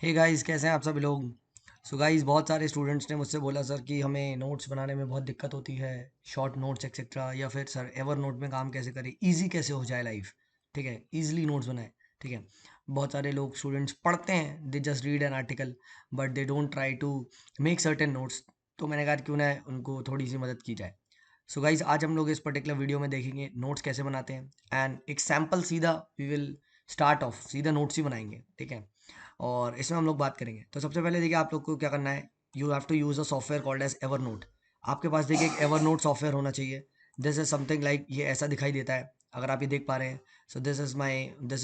Hey guys, कैसे हैं आप सभी लोग। सो गाइस, बहुत सारे स्टूडेंट्स ने मुझसे बोला सर कि हमें नोट्स बनाने में बहुत दिक्कत होती है, शॉर्ट नोट्स एक्सेट्रा, या फिर सर एवर नोट में काम कैसे करें, इजी कैसे हो जाए लाइफ। ठीक है, इजीली नोट्स बनाए। ठीक है, बहुत सारे लोग स्टूडेंट्स पढ़ते हैं, they just read an article but they don't try to make certain notes. तो मैंने कहा क्यों ना उनको थोड़ी सी मदद की जाए। सो गाइज, आज हम लोग इस पर्टिकुलर वीडियो में देखेंगे नोट्स कैसे बनाते हैं, एंड एक सैम्पल सीधा वी विल स्टार्ट ऑफ सीधा नोट्स ही बनाएंगे। ठीक है, और इसमें हम लोग बात करेंगे। तो सबसे पहले देखिए, आप लोग को क्या करना है, you have to use a software called as Evernote. आपके पास देखिए एक एवर नोट सॉफ्टवेयर होना चाहिए। दिस इज समथिंग लाइक, ये ऐसा दिखाई देता है अगर आप ये देख पा रहे हैं। So this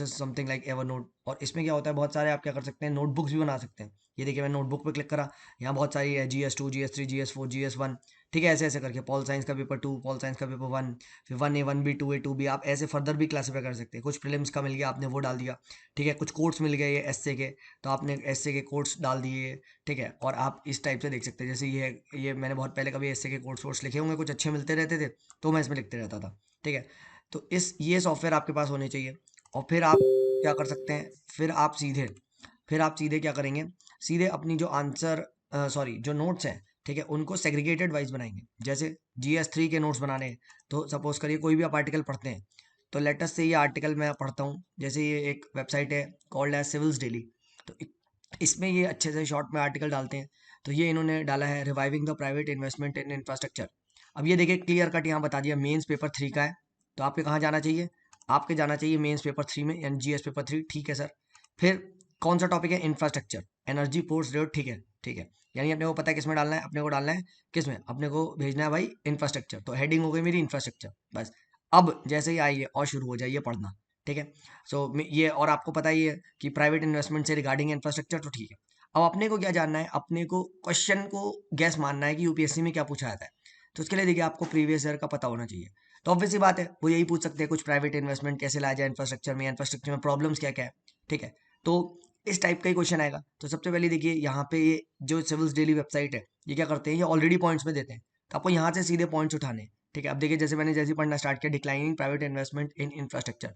is something like ever note. और इसमें क्या होता है, बहुत सारे आप क्या कर सकते हैं, नोटबुक्स भी बना सकते हैं। ये देखिए, मैं नोटबुक पे क्लिक करा, यहाँ बहुत सारी है, GS2, GS3, GS4, GS1। ठीक है, ऐसे ऐसे करके पॉल साइंस का पेपर 2, पॉल साइंस का पेपर 1, फिर 1A, 1B, 2A, 2B, आप ऐसे फर्दर भी क्लासीफाई कर सकते हैं। कुछ प्रीलिम्स का मिल गया, आपने वो डाल दिया। ठीक है, कुछ कोर्स मिल गए ये एसए के, तो आपने एसए के कोर्स डाल दिए। ठीक है, और आप इस टाइप से देख सकते हैं, जैसे ये मैंने बहुत पहले कभी एसए के कोर्स लिखे होंगे, कुछ अच्छे मिलते रहते थे, तो मैं इसमें लिखते रहता था। ठीक है, तो इस ये सॉफ्टवेयर आपके पास होने चाहिए। और फिर आप क्या कर सकते हैं, फिर आप सीधे क्या करेंगे, सीधे अपनी जो आंसर, सॉरी, जो नोट्स हैं, ठीक है, उनको सेग्रीगेटेड वाइज बनाएंगे। जैसे GS3 के नोट्स बनाने हैं, तो सपोज करिए कोई भी आप आर्टिकल पढ़ते हैं, तो लेटेस्ट से ये आर्टिकल मैं पढ़ता हूँ, जैसे ये एक वेबसाइट है कॉल्ड एज सिविल्स डेली। तो इसमें ये अच्छे से शॉर्ट में आर्टिकल डालते हैं। तो ये इन्होंने डाला है, reviving the private investment in infrastructure. अब ये देखिए, क्लियर कट यहाँ बता दिया, मेंस पेपर 3 का है। तो आपके कहाँ जाना चाहिए, आपके जाना चाहिए मेंस पेपर 3 में, यानी GS पेपर 3। ठीक है सर। फिर कौन सा टॉपिक है, इंफ्रास्ट्रक्चर, एनर्जी, पोर्ट्स, रोड। ठीक है, ठीक है, यानी अपने को पता है किस में डालना है, अपने को डालना है किस में, अपने को भेजना है भाई इंफ्रास्ट्रक्चर। तो हेडिंग हो गई मेरी इंफ्रास्ट्रक्चर, बस। अब जैसे ही आइए और शुरू हो जाइए पढ़ना। ठीक है, सो ये, और आपको पता ही है कि प्राइवेट इन्वेस्टमेंट से रिगार्डिंग इंफ्रास्ट्रक्चर, तो ठीक है। अब अपने को क्या जानना है, अपने को क्वेश्चन को गैस मानना है कि यूपीएससी में क्या पूछा जाता है। तो उसके लिए देखिए, आपको प्रीवियस ईयर का पता होना चाहिए। तो ऑब्वियस सी बात है, वो यही पूछ सकते हैं, कुछ प्राइवेट इन्वेस्टमेंट कैसे लाया जाए इंफ्रास्ट्रक्चर में, इंफ्रास्ट्रक्चर में प्रॉब्लम्स क्या क्या है। ठीक है, तो इस टाइप का ही क्वेश्चन आएगा। तो सबसे पहले देखिए, यहाँ पे ये जो सिविल्स डेली वेबसाइट है, ये क्या करते हैं, ये ऑलरेडी पॉइंट्स में देते हैं। तो आपको यहाँ से सीधे पॉइंट्स उठाने हैं। ठीक है, अब देखिए, जैसे ही पढ़ना स्टार्ट किया, declining private investment in infrastructure.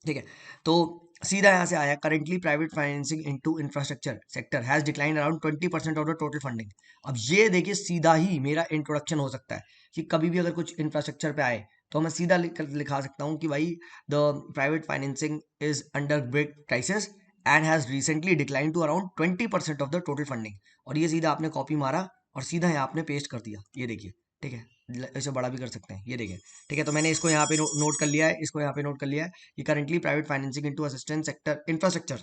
ठीक है, तो सीधा यहाँ से आया, currently private financing into infrastructure sector has decline around 20% of the total funding. अब ये देखिए, सीधा ही मेरा इंट्रोडक्शन हो सकता है कि कभी भी अगर कुछ इंफ्रास्ट्रक्चर पे आए, तो मैं सीधा लिखा सकता हूँ कि भाई, the private financing is under big crisis and has recently decline to around 20% of the total funding. और ये सीधा आपने कॉपी मारा और सीधा यहाँ आपने पेस्ट कर दिया, ये देखिए। ठीक है, इसे बड़ा भी कर सकते हैं, ये देखिए। ठीक है, तो मैंने इसको यहाँ पे नोट कर लिया है, इसको यहाँ पे नोट कर लिया है कि currently private financing into assistance sector infrastructure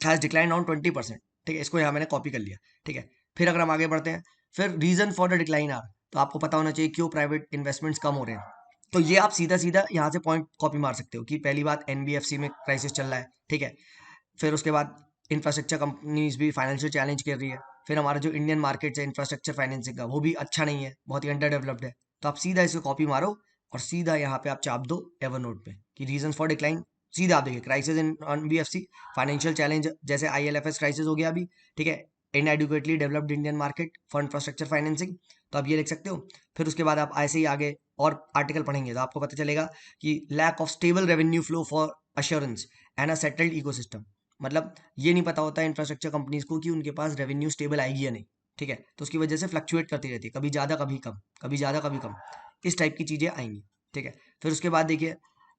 has decline around 20%। ठीक है, इसको यहाँ मैंने कॉपी कर लिया। ठीक है, फिर अगर हम आगे बढ़ते हैं, फिर reason for the decline are, तो आपको पता होना चाहिए क्यों प्राइवेट इन्वेस्टमेंट्स कम हो रहे हैं। तो ये आप सीधा सीधा यहाँ से पॉइंट कॉपी मार सकते हो कि पहली बात, एनबीएफसी में क्राइसिस चल रहा है। ठीक है, फिर उसके बाद इंफ्रास्ट्रक्चर कंपनीज भी फाइनेंशियल चैलेंज कर रही है। फिर हमारा जो इंडियन मार्केट है इंफ्रास्ट्रक्चर फाइनेंसिंग का, वो भी अच्छा नहीं है, बहुत ही अंडर डेवलप्ड है। तो आप सीधा इसे कॉपी मारो और सीधा यहाँ पे आप चाप दो एवरनोट पे कि रीजन फॉर डिक्लाइन। सीधा आप देखिए, crisis in NBFC, financial challenge, जैसे आईएलएफएस क्राइसिस हो गया अभी। ठीक है, inadequately developed Indian market for infrastructure financing, तो आप ये लिख सकते हो। फिर उसके बाद आप ऐसे ही आगे और आर्टिकल पढ़ेंगे तो आपको पता चलेगा कि lack of stable revenue flow for assurance and a settled ecosystem. मतलब ये नहीं पता होता है इंफ्रास्ट्रक्चर कंपनीज को कि उनके पास रेवेन्यू स्टेबल आएगी या नहीं। ठीक है, तो उसकी वजह से फ्लक्चुएट करती रहती है, कभी ज़्यादा कभी कम, कभी ज़्यादा कभी कम, इस टाइप की चीज़ें आएंगी। ठीक है, फिर उसके बाद देखिए,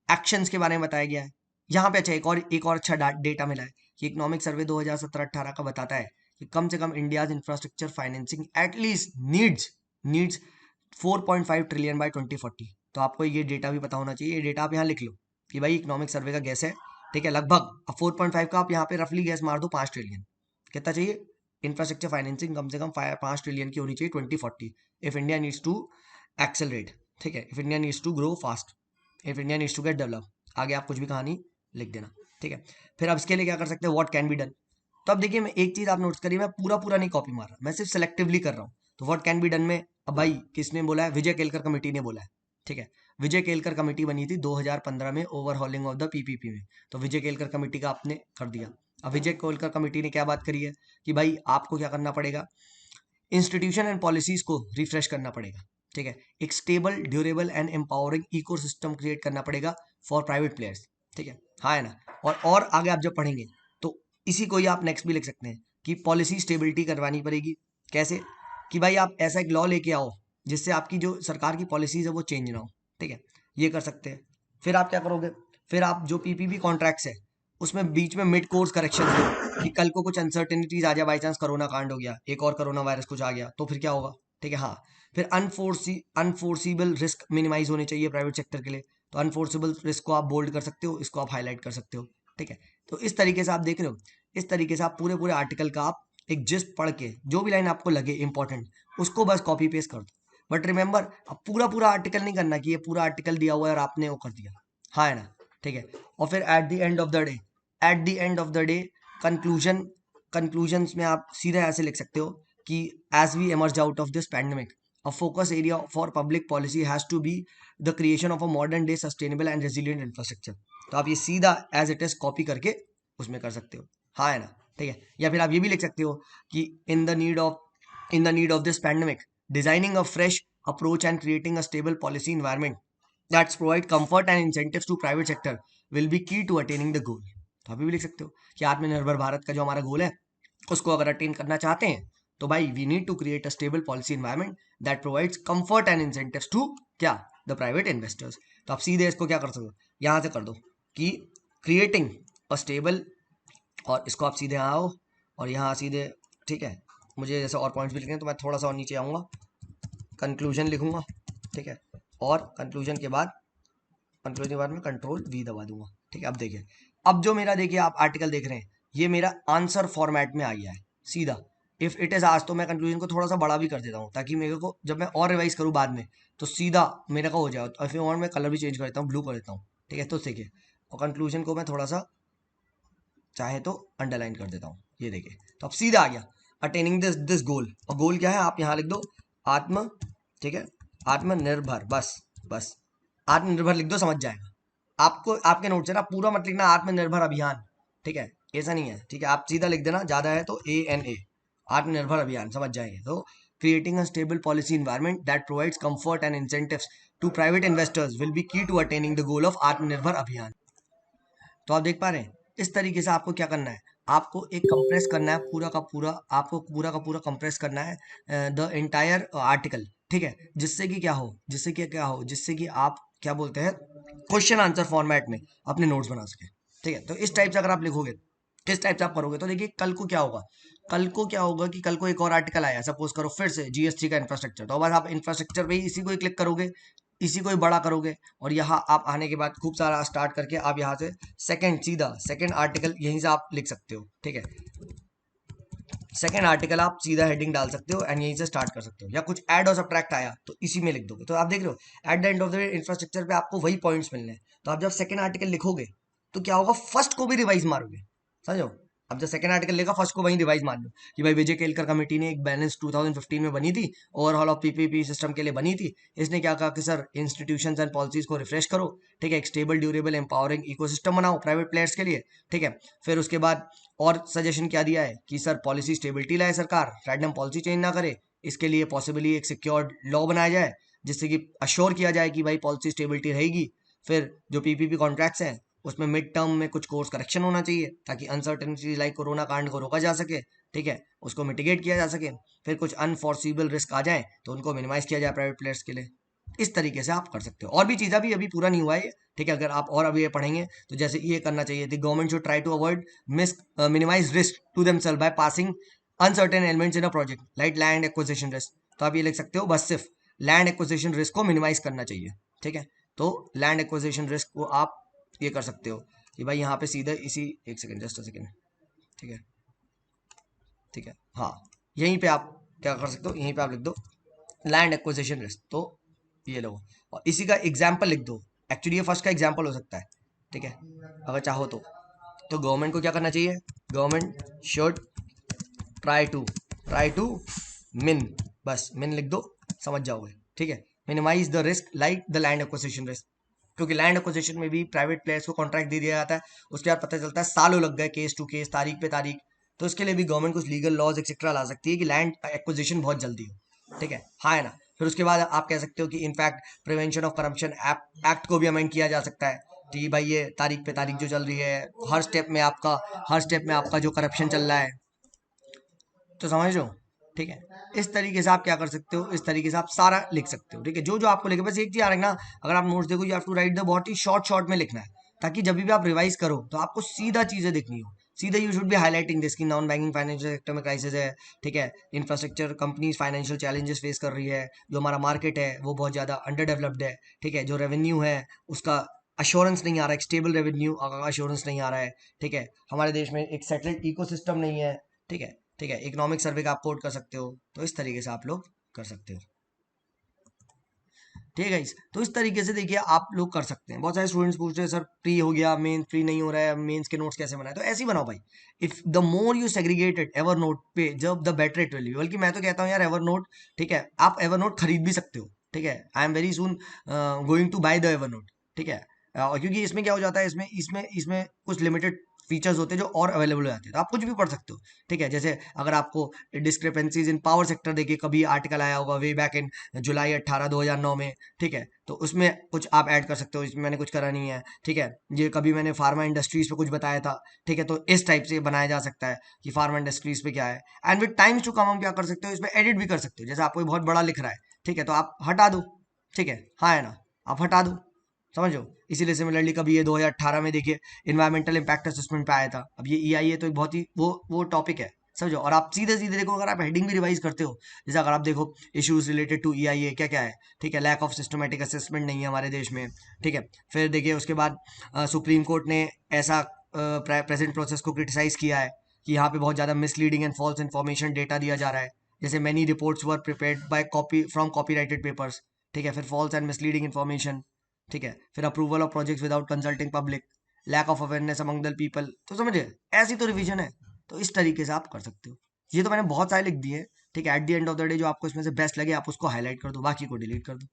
एक्शंस के बारे में बताया गया है। यहाँ पे अच्छा एक और अच्छा डेटा मिला है कि इकोनॉमिक सर्वे 2017-18 का बताता है कि कम से कम India's infrastructure financing at least needs 4.5 trillion by 2040। तो आपको ये डेटा भी पता होना चाहिए, ये डेटा आप यहाँ लिख लो कि भाई इकोनॉमिक सर्वे का गैस है। ठीक है, लगभग। अब 4.5 का आप यहाँ पे रफली गैस मार दो, 5 ट्रिलियन। कितना चाहिए, इंफ्रास्ट्रक्चर फाइनेंसिंग कम से कम 5 ट्रिलियन की होनी चाहिए 2040, if India needs to accelerate. ठीक है, if India needs to grow fast, if India needs to get develop. आगे आप कुछ भी कहानी लिख देना। ठीक है, फिर अब इसके लिए क्या कर सकते हैं, व्हाट कैन बी डन। तो अब देखिए, मैं एक चीज आप नोट्स करिए, मैं पूरा पूरा नहीं कॉपी मार रहा, मैं सिर्फ सेलेक्टिवली कर रहा हूँ। तो व्हाट कैन बी डन में, अब भाई किसने बोला है, विजय केलकर कमेटी ने बोला है। ठीक है, विजय केलकर कमेटी बनी थी 2015 में, ओवरहॉलिंग ऑफ द पीपीपी में। तो विजय केलकर कमेटी का आपने कर दिया। अब विजय केलकर कमेटी ने क्या बात करी है कि भाई आपको क्या करना पड़ेगा, इंस्टीट्यूशन एंड पॉलिसीज को रिफ्रेश करना पड़ेगा। ठीक है, एक stable, durable and empowering ecosystem create करना पड़ेगा फॉर प्राइवेट प्लेयर्स। ठीक है, हाँ है ना। और आगे आप जब पढ़ेंगे तो इसी को ही आप नेक्स्ट भी लिख सकते हैं, कि पॉलिसी स्टेबिलिटी करवानी पड़ेगी। कैसे? कि भाई आप ऐसा एक लॉ लेके आओ जिससे आपकी जो सरकार की पॉलिसीज है वो चेंज ना हो। ठीक है, ये कर सकते हैं। फिर आप क्या करोगे? फिर आप जो पीपीपी कॉन्ट्रैक्ट्स है उसमें बीच में मिड कोर्स करेक्शन हो कि कल को कुछ अनसर्टेनिटीज आ जाए, बाई चांस कोरोना कांड हो गया, एक और कोरोना वायरस कुछ आ गया, तो फिर क्या होगा? ठीक है, हाँ। फिर अनफोर्सिबल रिस्क मिनिमाइज होने चाहिए प्राइवेट सेक्टर के लिए। तो अनफोर्सेबल रिस्क को आप बोल्ड कर सकते हो, इसको आप हाईलाइट कर सकते हो। ठीक है, तो इस तरीके से आप देख रहे हो, इस तरीके से आप पूरे पूरे आर्टिकल का आप एक जिस्ट पढ़ के जो भी लाइन आपको लगे इंपॉर्टेंट उसको बस कॉपी पेस्ट कर दो। बट रिमेंबर, अब पूरा पूरा आर्टिकल नहीं करना कि ये पूरा आर्टिकल दिया हुआ है और आपने वो कर दिया। हाँ है ना? ठीक है। और फिर at the end of the day conclusions में आप सीधा ऐसे लिख सकते हो कि as we emerge out of this pandemic, a focus area for public policy has to be the creation of a modern day sustainable and resilient infrastructure। तो आप ये सीधा एज इट इज कॉपी करके उसमें कर सकते हो। हाँ है ना? ठीक है। या फिर आप ये भी लिख सकते हो कि in the need of this pandemic, designing a fresh approach and creating a stable policy environment that's provide comfort and incentives to private sector will be key to attaining the goal. तो अभी भी लिख सकते हो कि आत्मनिर्भर भारत का जो हमारा गोल है उसको अगर अटेन करना चाहते हैं तो भाई we need to create a stable policy environment that provides comfort and incentives to क्या? The private investors. तो आप सीधे इसको क्या कर सकते हो, यहाँ से कर दो कि क्रिएटिंग अ स्टेबल, और इसको आप सीधे यहाँ आओ और यहाँ सीधे, ठीक है, मुझे जैसे और पॉइंट्स भी लिखने हैं तो मैं थोड़ा सा और नीचे आऊँगा, कंक्लूजन लिखूंगा। ठीक है, और कंक्लूजन के बाद में कंट्रोल वी दबा दूंगा। ठीक है, अब देखिए, अब जो मेरा देखिए आप आर्टिकल देख रहे हैं ये मेरा आंसर फॉर्मेट में आ गया है सीधा। इफ इट इज आज तो मैं कंक्लूजन को थोड़ा सा बड़ा भी कर देता हूँ ताकि मेरे को जब मैं और रिवाइज करूँ बाद में तो सीधा मेरे का हो जाए। और फिर और मैं कलर भी चेंज कर देता हूँ, ब्लू कर देता हूँ। ठीक है, तो देखिए, और कंक्लूजन को मैं थोड़ा सा चाहे तो अंडरलाइन कर देता हूँ, ये देखिए, तो अब सीधा आ गया अटेनिंग दिस दिस गोल। और गोल क्या है आप यहाँ लिख दो, आत्म, ठीक है, आत्मनिर्भर, बस बस आत्मनिर्भर लिख दो, समझ जाएगा। आपको आपके नोट से ना पूरा मत लिखना आत्मनिर्भर अभियान। ठीक है, ऐसा नहीं है। ठीक है, आप सीधा लिख देना, ज्यादा है तो ANA, आत्मनिर्भर अभियान, समझ जाएंगे। तो creating a stable policy environment that provides comfort and incentives to private investors will be key to attaining the goal of Atmanirbhar Abhiyan. तो आप देख पा रहे हैं, इस तरीके से आपको क्या करना है, आपको एक कंप्रेस करना है पूरा का पूरा, आपको पूरा का पूरा कंप्रेस करना है द एंटायर आर्टिकल। ठीक है, जिससे कि आप क्या बोलते हैं, क्वेश्चन आंसर फॉर्मेट में अपने नोट्स बना सके। ठीक है, तो इस टाइप से अगर आप लिखोगे, किस टाइप से आप करोगे, तो देखिए कल को क्या होगा कि कल को एक और आर्टिकल आया, सपोज करो फिर से GS3 का इंफ्रास्ट्रक्चर, तो बस आप इंफ्रास्ट्रक्चर पे ही इसी को ही क्लिक करोगे, इसी को ही बड़ा करोगे, और यहाँ आप आने के बाद खूब सारा स्टार्ट करके आप यहाँ से सेकंड आर्टिकल यहीं से आप लिख सकते हो। ठीक है, सेकंड आर्टिकल आप सीधा हेडिंग डाल सकते हो एंड यहीं से स्टार्ट कर सकते हो, या कुछ ऐड और सब्ट्रैक्ट आया तो इसी में लिख दोगे। तो आप देख रहे हो eight the end of the infrastructure पे आपको वही पॉइंट्स मिलने हैं। तो आप जब सेकंड आर्टिकल लिखोगे तो क्या होगा, फर्स्ट को भी रिवाइज मारोगे, समझो। अब जब सेकंड आर्टिकल लिखा, फर्स्ट को वही रिवाइज मान लो कि भाई विजय केलकर कमेटी ने एक बैलेंस 2015 में बनी थी, ओवरऑल ऑफ पीपीपी सिस्टम के लिए बनी थी। इसने क्या कहा कि सर इंस्टीट्यूशंस एंड पॉलिसीज को रिफ्रेश करो। ठीक है, एक स्टेबल ड्यूरेबल एम्पावरिंग इकोसिस्टम बनाओ प्राइवेट प्लेयर्स के लिए। ठीक है, फिर उसके बाद और सजेशन क्या दिया है कि सर पॉलिसी स्टेबिलिटी लाए सरकार, रैंडम पॉलिसी चेंज ना करे, इसके लिए पॉसिबली एक सिक्योर्ड लॉ बनाया जाए जिससे कि अश्योर किया जाए कि भाई पॉलिसी स्टेबिलिटी रहेगी। फिर जो पीपीपी कॉन्ट्रैक्ट्स हैं उसमें मिड टर्म में कुछ कोर्स करेक्शन होना चाहिए ताकि अनसर्टेनिटी लाइक कोरोना कांड को रोका जा सके। ठीक है, उसको मिटिगेट किया जा सके। फिर कुछ अनफॉर्सिबल रिस्क आ जाए तो उनको मिनिमाइज किया जाए प्राइवेट प्लेयर्स के लिए। इस तरीके से आप कर सकते हो। और भी चीज़ अभी अभी पूरा नहीं हुआ है ये। ठीक है, अगर आप और अभी ये पढ़ेंगे तो जैसे ये करना चाहिए, the government should try to avoid minimize risk to themselves by passing uncertain elements in a project like land acquisition risk. तो आप ये लिख सकते हो, बस सिर्फ लैंड एक्विजिशन रिस्क को मिनिमाइज करना चाहिए। ठीक है, तो लैंड एक्विजिशन रिस्क को आप ये कर सकते हो कि भाई यहाँ पे सीधे इसी, एक सेकेंड, जस्ट अ सेकेंड। ठीक है, ठीक है, हाँ, यहीं पे आप क्या कर सकते हो, यहीं पे आप लिख दो लैंड एक्विजिशन रिस्क। तो ये लो, और इसी का एग्जाम्पल लिख दो। एक्चुअली ये फर्स्ट का एग्जाम्पल हो सकता है। ठीक है, अगर चाहो तो गवर्नमेंट को क्या करना चाहिए, गवर्नमेंट शुड ट्राई टू मिन, बस मिन लिख दो, समझ जाओगे। ठीक है, minimize the risk like the land acquisition risk, क्योंकि लैंड एक्विजिशन में भी प्राइवेट प्लेयर्स को कॉन्ट्रैक्ट दे दिया जाता है, उसके बाद पता चलता है सालों लग गए, केस टू केस, तारीख पे तारीख। तो इसके लिए भी गवर्नमेंट कुछ लीगल लॉज एक्सेट्रा ला सकती है कि लैंड एक्विजिशन बहुत जल्दी हो। ठीक है, हाँ है ना। फिर उसके बाद आप कह सकते हो कि in fact prevention of corruption act को भी अमेंड किया जा सकता है कि भाई ये तारीख पे तारीख जो चल रही है, हर स्टेप में आपका जो करप्शन चल रहा है तो समझ लो, ठीक है। इस तरीके से आप क्या कर सकते हो, इस तरीके से आप सारा लिख सकते हो, ठीक है। जो जो आपको लिखे, बस एक चीज आ रखना, अगर आप नोट्स देखो, you have to write the बहुत ही शॉर्ट शॉर्ट में लिखना है, ताकि जब भी आप रिवाइज करो तो आपको सीधा चीजें दिखनी हो, सीधा। You should be highlighting this की नॉन बैंकिंग फाइनेंशियल सेक्टर में क्राइसिस है, ठीक है। Infrastructure companies financial challenges face कर रही है, जो हमारा मार्केट है वो बहुत ज्यादा अंडर डेवलप्ड है, ठीक है। जो रेवेन्यू है उसका अश्योरेंस नहीं आ रहा है, स्टेबल रेवेन्यू अश्योरेंस नहीं आ रहा है, ठीक है। हमारे देश में एक सेटल्ड इकोसिस्टम नहीं है, ठीक है, ठीक है। इकोनॉमिक सर्वे का आप कोट कर सकते हो, तो इस तरीके से आप लोग कर सकते हो, ठीक है guys? तो इस तरीके से देखिए आप लोग कर सकते हैं। बहुत सारे स्टूडेंट्स पूछ रहे हैं सर प्री हो गया, मेन प्री नहीं हो रहा है, मेंस के नोट्स कैसे बनाए, तो ऐसे ही बनाओ भाई। If the more you segregated ever note पे, जब the better it will be. बल्कि मैं तो कहता हूँ यार एवर नोट, ठीक है, आप एवर नोट खरीद भी सकते हो, ठीक है। I am very soon going to buy the Evernote, ठीक है। क्योंकि इसमें क्या हो जाता है, इसमें इसमें इसमें कुछ लिमिटेड फीचर्स होते हैं जो और अवेलेबल हो जाते हैं, तो आप कुछ भी पढ़ सकते हो, ठीक है। जैसे अगर आपको डिस्क्रिपेंसीज इन पावर सेक्टर देखिए, कभी आर्टिकल आया होगा वे बैक इन जुलाई 18 2009 में, ठीक है, तो उसमें कुछ आप ऐड कर सकते हो, इसमें मैंने कुछ करा नहीं है, ठीक है। ये कभी मैंने फार्मा इंडस्ट्रीज पे कुछ बताया था, ठीक है, तो इस टाइप से बनाया जा सकता है कि फार्मा इंडस्ट्रीज पे क्या है। And with times to come हम क्या कर सकते हो, इसमें एडिट भी कर सकते हो। जैसे आपको बहुत बड़ा लिख रहा है, ठीक है, तो आप हटा दो, ठीक है, हाँ है ना, आप हटा दो, समझो। इसीलिए सिमिलरली कभी ये 2018 में देखिए इन्वायरमेंटल इम्पैक्ट असेसमेंट पे आया था। अब ये ईआईए तो एक बहुत ही वो टॉपिक है, समझो। और आप सीधे सीधे देखो, अगर आप हेडिंग भी रिवाइज करते हो, जैसे अगर आप देखो इश्यूज रिलेटेड टू ईआईए क्या क्या है, ठीक है, लैक ऑफ सिस्टमेटिक असेसमेंट नहीं है हमारे देश में, ठीक है। फिर देखिए उसके बाद सुप्रीम कोर्ट ने ऐसा प्रेजेंट प्रोसेस को क्रिटिसाइज किया है कि यहाँ पे बहुत ज़्यादा misleading and false information data दिया जा रहा है। जैसे many reports were prepared by copy from copyrighted papers, ठीक है। फिर फॉल्स एंड मिसलीडिंग इन्फॉर्मेशन, ठीक है। फिर approval of projects without consulting public, lack of awareness among the people, तो समझे, ऐसी तो रिवीजन है। तो इस तरीके से आप कर सकते हो। ये तो मैंने बहुत सारे लिख दिए, ठीक है। Eight the end of the day जो आपको इसमें से बेस्ट लगे आप उसको हाईलाइट कर दो, बाकी को डिलीट कर दो।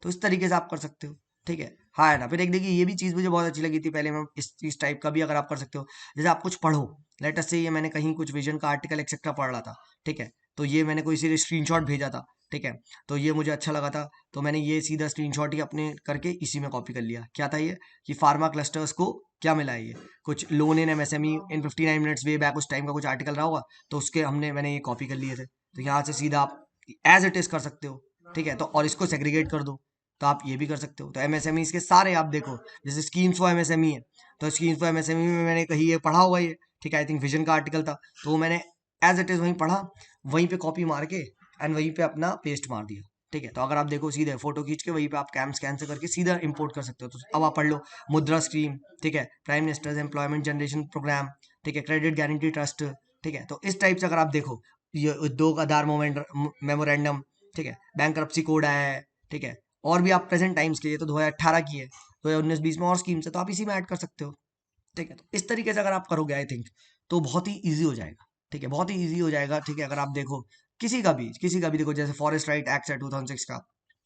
तो इस तरीके से आप कर सकते हो, ठीक है, हाँ है ना। फिर एक देखिए ये भी चीज़ मुझे बहुत अच्छी लगी थी पहले, मैं इस टाइप का भी अगर आप कर सकते हो। जैसे आप कुछ पढ़ो, लेट अस से ये मैंने कहीं कुछ विजन का आर्टिकल एक्सेट्रा पढ़ रहा था, ठीक है, तो ये मैंने कोई सी स्क्रीनशॉट भेजा था, ठीक है, तो ये मुझे अच्छा लगा था, तो मैंने ये सीधा स्क्रीनशॉट ही अपने करके इसी में कॉपी कर लिया। क्या था ये, कि फार्मा क्लस्टर्स को क्या मिला है, ये कुछ loan in MSME in 59 minutes way back उस टाइम का कुछ आर्टिकल रहा होगा, तो उसके मैंने ये कॉपी कर लिए थे। तो यहाँ से सीधा आप एज इट इज कर सकते हो, ठीक है। तो और इसको सेग्रीगेट कर दो, तो आप ये भी कर सकते हो। तो एमएसएमई के सारे आप देखो, जैसे स्कीम्स फॉर एमएसएमई है, तो स्कीम्स फॉर एमएसएमई में मैंने कहीं ये पढ़ा हुआ ये, ठीक है, आई थिंक विजन का आर्टिकल था, तो वो मैंने एज इट इज वहीं पढ़ा, वहीं पे कॉपी मार के एंड वहीं पे अपना पेस्ट मार दिया, ठीक है। तो अगर आप देखो सीधे फोटो खींच के वहीं पे आप कैम स्कैन से करके सीधा इंपोर्ट कर सकते हो। तो अब आप पढ़ लो, मुद्रा स्कीम, ठीक है, prime minister's employment generation programme, ठीक है, क्रेडिट गारंटी ट्रस्ट, ठीक है। तो इस टाइप से अगर आप देखो, ये उद्योग आधार मेमोरेंडम, ठीक है, बैंक कोड आया है, ठीक है। और भी आप प्रेजेंट टाइम्स के लिए, तो 2018 की है, 2019-20 में और स्कीम्स है, तो आप इसी में ऐड कर सकते हो, ठीक है। तो इस तरीके से अगर आप करोगे आई थिंक तो बहुत ही ईजी हो जाएगा, ठीक है, बहुत ही ईजी हो जाएगा, ठीक है। अगर आप देखो किसी का भी देखो, जैसे फॉरेस्ट राइट एक्ट है 2006 का,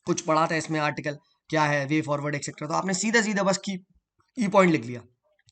कुछ पढ़ा था इसमें आर्टिकल, क्या है वे फॉरवर्ड एक्सेट्रा, तो आपने सीधा सीधा बस की पॉइंट लिख लिया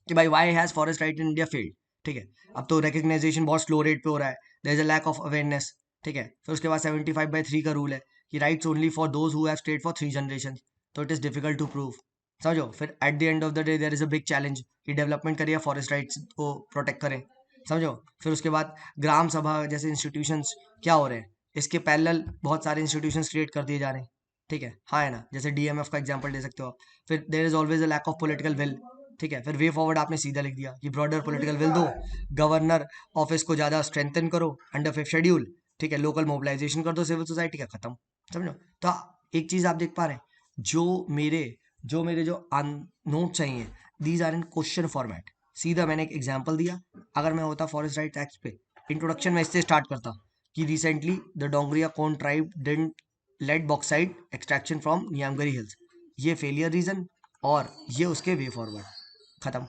कि भाई why has forest right in India failed, ठीक है। अब तो रिकग्नाइजेशन बहुत स्लो रेट पे हो रहा है, there is a lack of awareness, ठीक है। फिर उसके बाद 75/3 का रूल है कि rights only for those who have stayed for 3 generation, तो it is difficult to prove, समझो। फिर at the end of the day there is a big challenge कि डेवलपमेंट करिए, फॉरेस्ट राइट्स को प्रोटेक्ट करें, समझो। फिर उसके बाद ग्राम सभा जैसे इंस्टीट्यूशंस क्या हो रहे हैं, इसके पैरेलल बहुत सारे इंस्टीट्यूशंस क्रिएट कर दिए जा रहे हैं, ठीक है, हाँ है ना। जैसे डीएमएफ का एग्जांपल दे सकते हो आप। फिर there is always a lack of political will, ठीक है। फिर वे फॉरवर्ड आपने सीधा लिख दिया कि ब्रॉडर पॉलिटिकल विल दो, गवर्नर ऑफिस को ज़्यादा स्ट्रेंथन करो अंडर 5th शेड्यूल, ठीक है, लोकल मोबिलाइजेशन कर दो सिविल सोसाइटी का, खत्म, समझो। तो एक चीज़ आप देख पा रहे हैं, जो नोट चाहिए, these are in question format. सीधा मैंने एक एग्जांपल दिया। अगर मैं होता फॉरेस्ट राइट एक्ट पे, इंट्रोडक्शन में इससे स्टार्ट करता कि recently the Dongria Kondh tribe didn't let bauxite extraction from Niyamgiri hills, ये फेलियर रीजन और ये उसके वे फॉरवर्ड, खत्म।